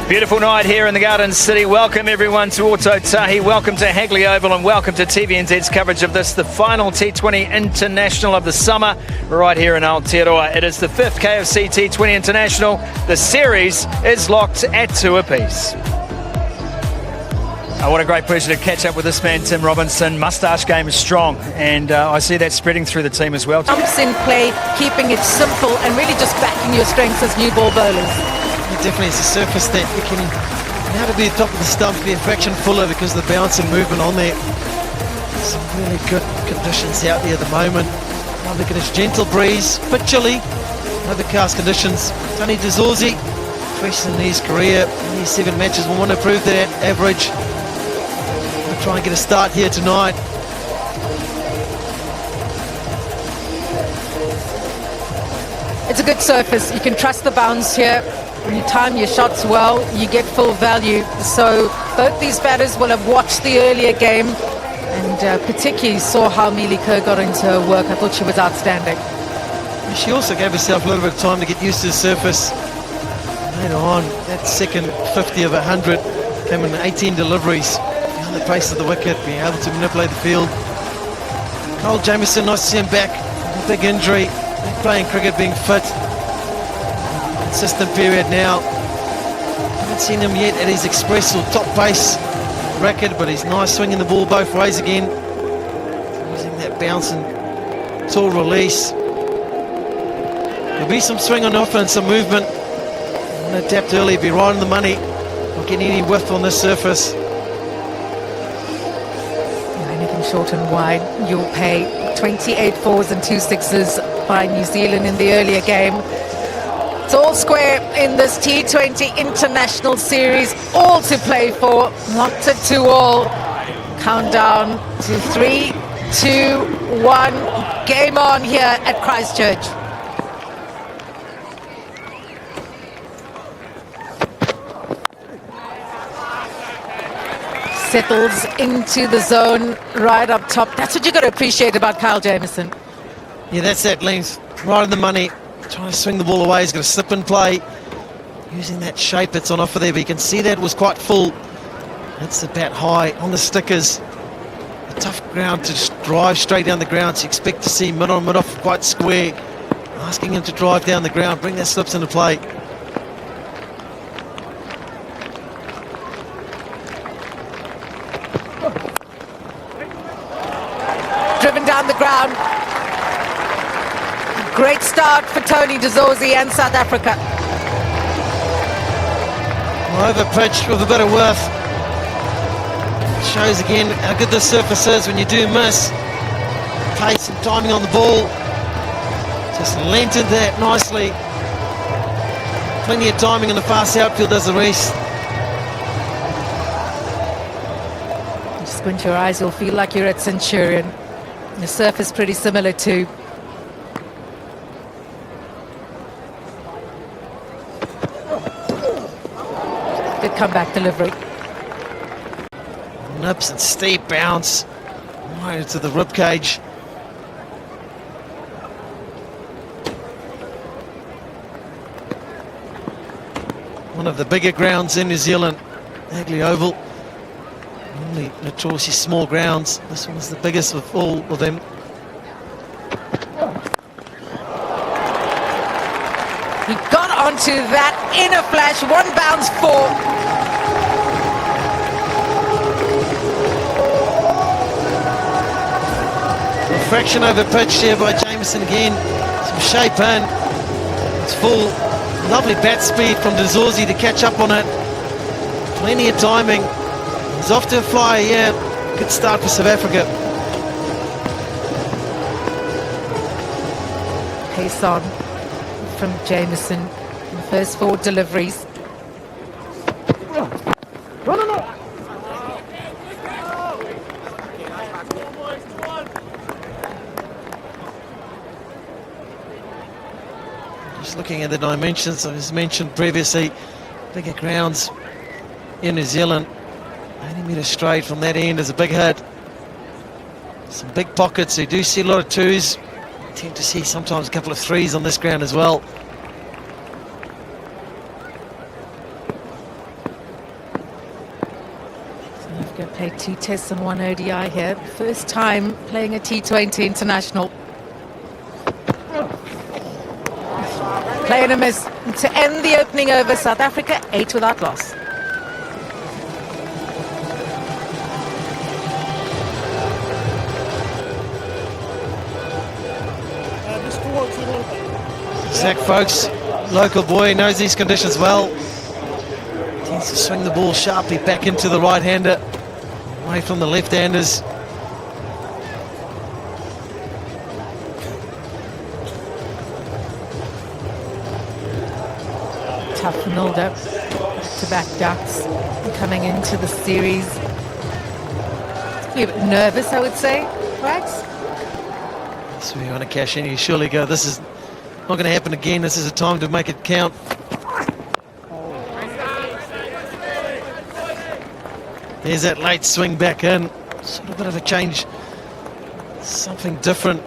Beautiful night here in the Garden City. Welcome everyone to Ōtautahi. Welcome to Hagley Oval and welcome to TVNZ's coverage of this, the final T20 International of the summer, right here in Aotearoa. It is the 5th KFC T20 International. The series is locked at 2 apiece. Oh, what a great pleasure to catch up with this man, Tim Robinson. Moustache game is strong, and I see that spreading through the team as well. Jumps in play, keeping it simple and really just backing your strengths as new ball bowlers. Definitely, it's a surface that you can now to be at the top of the stumps, be a fraction fuller because of the bounce and movement on there. Some really good conditions out there at the moment. Now look at this gentle breeze, bit chilly, overcast conditions. Tony Dezorzi, fresh in his career, only 7 matches, will want to improve that average. We'll try and get a start here tonight. It's a good surface, you can trust the bounce here. When you time your shots well, you get full value. So both these batters will have watched the earlier game and particularly saw how Mealy Kerr got into her work. I thought she was outstanding. She also gave herself a little bit of time to get used to the surface. Later on, that second 50 of 100 came in 18 deliveries. Found the pace of the wicket, being able to manipulate the field. Cole Jamieson, nice to see him back. A big injury, playing cricket, being fit. Consistent period now. Haven't seen him yet at his express or top pace record, but he's nice swinging the ball both ways again. Using that bounce and tall release. There'll be some swing on offer and some movement. When they tapped early, be right on the money. Not getting any whiff on this surface. Anything short and wide, you'll pay 28 fours and 2 sixes by New Zealand in the earlier game. It's all square in this T20 International Series, all to play for, locked at 2 all. Countdown to 3, 2, 1, game on here at Christchurch. Settles into the zone right up top. That's what you've got to appreciate about Kyle Jamieson. Yeah, that's that length, right on the money. Trying to swing the ball away, he's got a slip and play. Using that shape that's on offer there, but you can see that was quite full. That's the bat high on the stickers. A tough ground to just drive straight down the ground, so you expect to see mid on, mid off quite square. Asking him to drive down the ground, bring that slips into play. Driven down the ground. Great start for Tony Dezorzi and South Africa. Over pitch with a bit of worth. Shows again how good this surface is when you do miss. Pace and timing on the ball. Just lengthened that nicely. Plenty of timing in the fast outfield does the rest. You squint your eyes, you'll feel like you're at Centurion. The surface pretty similar too. Good comeback delivery. Nips and steep bounce. Right into the ribcage. One of the bigger grounds in New Zealand, Hagley Oval. Normally notoriously small grounds. This one's the biggest of all of them. He got onto that in a flash, 1 bounce 4. A fraction over pitch here by Jamieson again. Some shape in. It's full. Lovely bat speed from Dezorzi to catch up on it. Plenty of timing. He's off to a flyer here. Good start for South Africa. Pace on from Jamieson in the first 4 deliveries. Just looking at the dimensions, as mentioned previously, bigger grounds in New Zealand. 80 metres straight from that end is a big hit. Some big pockets, so you do see a lot of 2s. Tend to see sometimes a couple of 3s on this ground as well. Africa played 2 tests and 1 ODI here. First time playing a T20 international. Play and a miss to end the opening over. South Africa 8 without loss. Zach Folks, local boy, knows these conditions well. Tends to swing the ball sharply back into the right-hander, away from the left-handers. Tough for Mulder to back ducks coming into the series. A bit nervous, I would say, right? So you want to cash in, you surely go, this is not going to happen again, this is a time to make it count. There's that late swing back in, sort of a bit of a change, something different.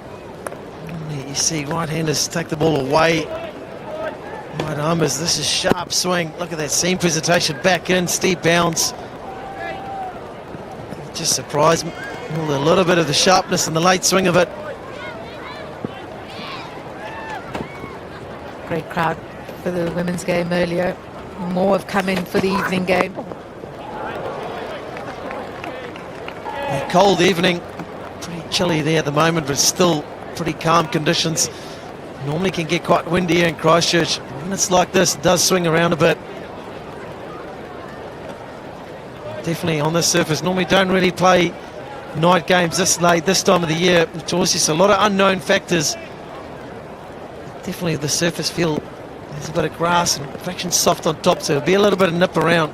You see right-handers take the ball away. Right armers, this is sharp swing. Look at that seam presentation back in, steep bounce. Just surprised me. A little bit of the sharpness in the late swing of it. Great crowd for the women's game earlier. More have come in for the evening game. A cold evening, pretty chilly there at the moment, but still pretty calm conditions. Normally can get quite windy here in Christchurch. When it's like this, it does swing around a bit. Definitely on this surface. Normally don't really play night games this late, this time of the year. It's always just a lot of unknown factors. Definitely the surface feel, there's a bit of grass and fraction soft on top, so there'll be a little bit of nip around.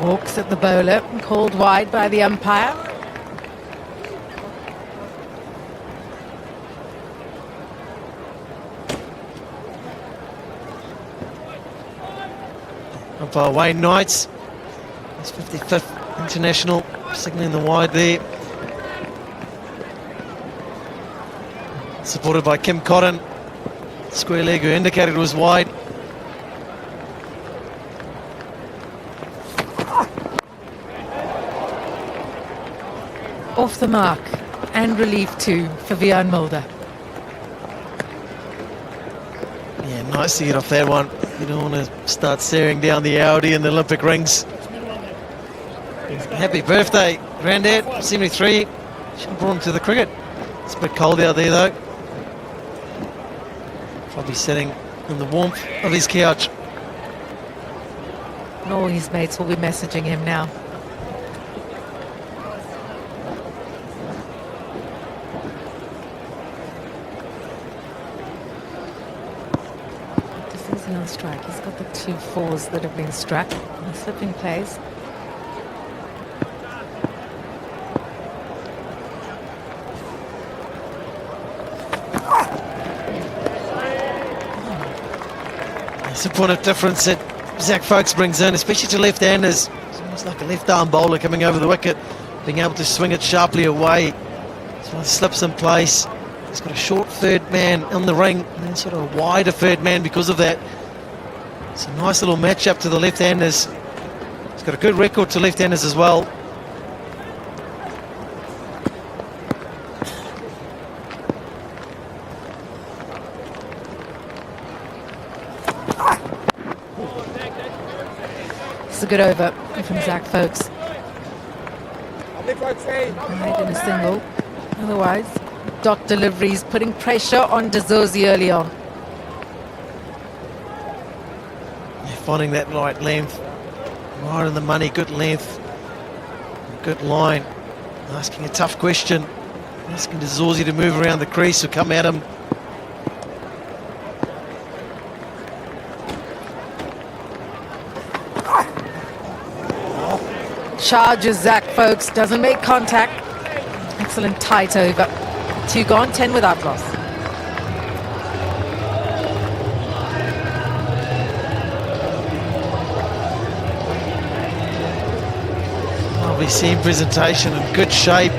Walks at the bowler, called wide by the umpire. Umpire Wayne Knights, his 55th international, signalling the wide there. Supported by Kim Cotton, square leg who indicated was wide. Off the mark and relief too for Vian Mulder. Yeah, nice to get off that one. You don't want to start staring down the Audi in the Olympic rings. Happy birthday, Grandad, 73. Should have brought him to the cricket. It's a bit cold out there though. Probably sitting in the warmth of his couch. And all his mates will be messaging him now. On strike, he's got the 2 4s that have been struck. The slipping plays. It's a point of difference that Zach Folks brings in, especially to left-handers. It's almost like a left-arm bowler coming over the wicket, being able to swing it sharply away. So it slips in place. He's got a short third man on the ring, and then sort of a wider third man because of that. It's a nice little match-up to the left-handers. He's got a good record to left-handers as well. It's a good over from Zach Folks. Made in a single. Otherwise, dot deliveries putting pressure on De Zorzi early on. Finding that right length, right in the money, good length, good line. Asking a tough question, asking De Zorzi to move around the crease or come at him. Charges Zach Folks, doesn't make contact. Excellent tight over. 2 gone, 10 without loss. Lovely seam presentation and good shape.